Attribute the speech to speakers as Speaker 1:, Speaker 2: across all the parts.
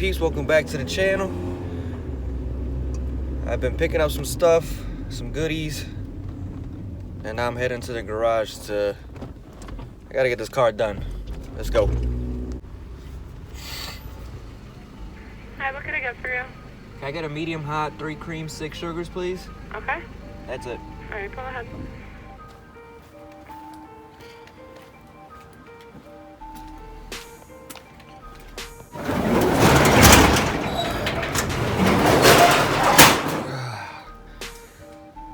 Speaker 1: peeps, welcome back to the channel. I've been picking up some stuff, some goodies, and now I'm heading to the garage I gotta get this car done. Let's go.
Speaker 2: Hi, what can I get for you?
Speaker 1: Can I get a medium hot, 3 cream, 6 sugars, please?
Speaker 2: Okay.
Speaker 1: That's it.
Speaker 2: All right, go ahead.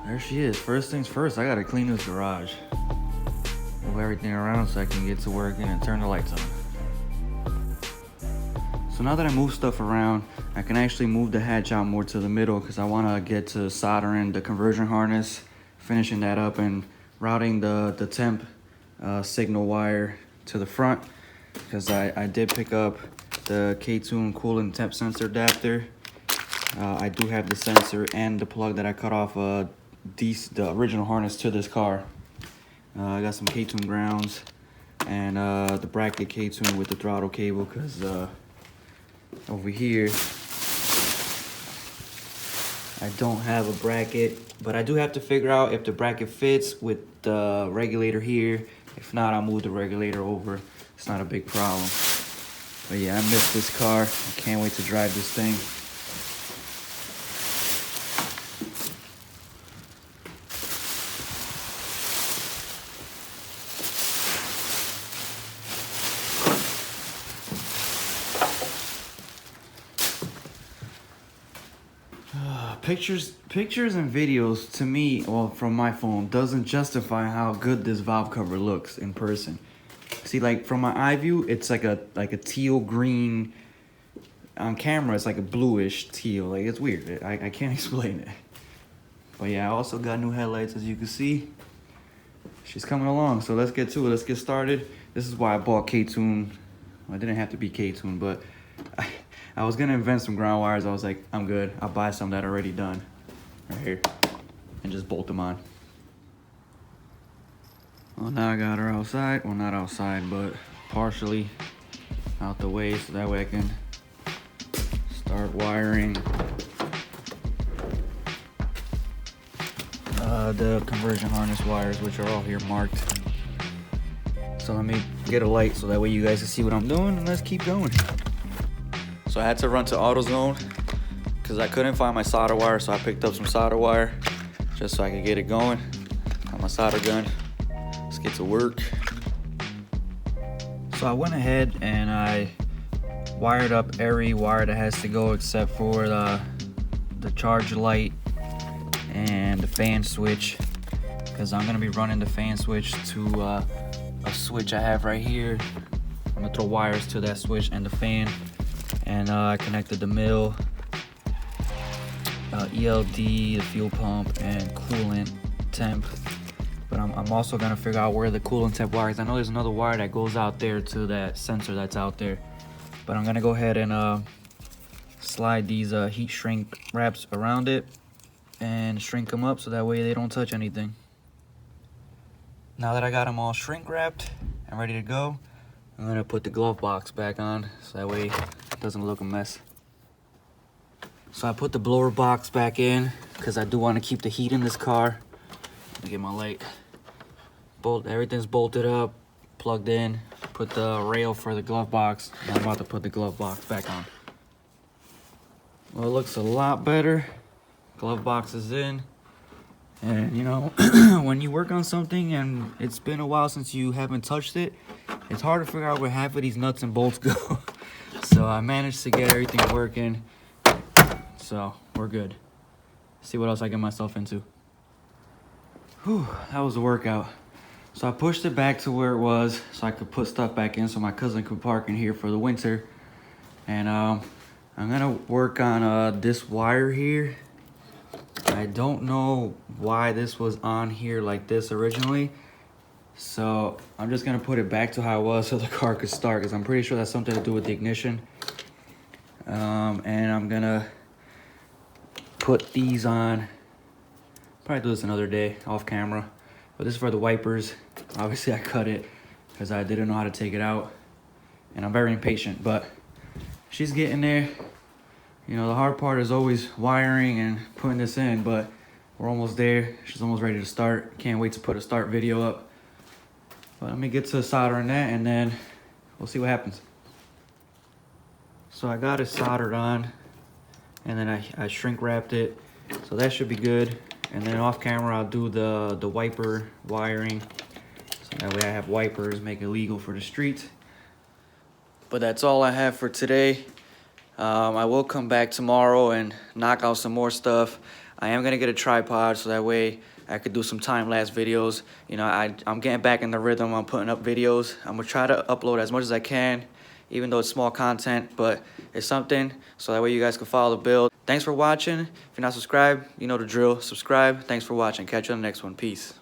Speaker 1: There she is. First things first, I gotta clean this garage. Move everything around so I can get to working and turn the lights on. So now that I move stuff around, I can actually move the hatch out more to the middle because I want to get to soldering the conversion harness, finishing that up, and routing the temp signal wire to the front because I did pick up the K-Tune coolant temp sensor adapter. I do have the sensor and the plug that I cut off the original harness to this car. I got some K-Tune grounds and the bracket K-Tune with the throttle cable because over here I don't have a bracket, but I do have to figure out if the bracket fits with the regulator here. If not, I'll move the regulator over. It's not a big problem. But yeah, I miss this car. I can't wait to drive this thing. Pictures and videos to me, well, from my phone, doesn't justify how good this valve cover looks in person. See, like from my eye view, it's like a teal green. On camera, it's like a bluish teal. Like, it's weird. I can't explain it. But yeah, I also got new headlights, as you can see. She's coming along, so let's get to it. Let's get started. This is why I bought K-Tune. Well, it didn't have to be K-Tune, but I was gonna invent some ground wires. I was like, I'm good. I'll buy some that are already done right here and just bolt them on. Well, now I got her outside. Well, not outside, but partially out the way so that way I can start wiring the conversion harness wires, which are all here marked. So let me get a light so that way you guys can see what I'm doing, and let's keep going. So I had to run to AutoZone because I couldn't find my solder wire, so I picked up some solder wire just so I could get it going. Got my solder gun. Let's get to work. So I went ahead and I wired up every wire that has to go except for the charge light and the fan switch, because I'm gonna be running the fan switch to a switch I have right here. I'm gonna throw wires to that switch and the fan. And I connected the mill, ELD, the fuel pump, and coolant temp. But I'm also gonna figure out where the coolant temp wire is. I know there's another wire that goes out there to that sensor that's out there. But I'm gonna go ahead and slide these heat shrink wraps around it and shrink them up so that way they don't touch anything. Now that I got them all shrink wrapped and ready to go, I'm gonna put the glove box back on so that way it doesn't look a mess. So I put the blower box back in because I do want to keep the heat in this car. Let me get my light. Everything's bolted up, plugged in. Put the rail for the glove box. And I'm about to put the glove box back on. Well, it looks a lot better. Glove box is in. And you know, when you work on something and it's been a while since you haven't touched it, it's hard to figure out where half of these nuts and bolts go. So I managed to get everything working. So we're good. See what else I get myself into. Whew, that was a workout. So I pushed it back to where it was so I could put stuff back in so my cousin could park in here for the winter. And I'm gonna work on this wire here. I don't know why this was on here like this originally. So I'm just gonna put it back to how it was so the car could start, because I'm pretty sure that's something to do with the ignition. And I'm gonna put these on. Probably do this another day off camera. But this is for the wipers. Obviously I cut it because I didn't know how to take it out. And I'm very impatient, but she's getting there. You know, the hard part is always wiring and putting this in, but we're almost there. She's almost ready to start. Can't wait to put a start video up. But let me get to soldering that and then we'll see what happens. So I got it soldered on and then I shrink wrapped it. So that should be good. And then off camera, I'll do the wiper wiring. So that way I have wipers, make it legal for the streets. But that's all I have for today. I will come back tomorrow and knock out some more stuff. I am gonna get a tripod so that way I could do some time-lapse videos. You know, I'm getting back in the rhythm. I'm putting up videos. I'm gonna try to upload as much as I can, even though it's small content, but it's something so that way you guys can follow the build. Thanks for watching. If you're not subscribed, you know the drill. Subscribe. Thanks for watching. Catch you on the next one. Peace.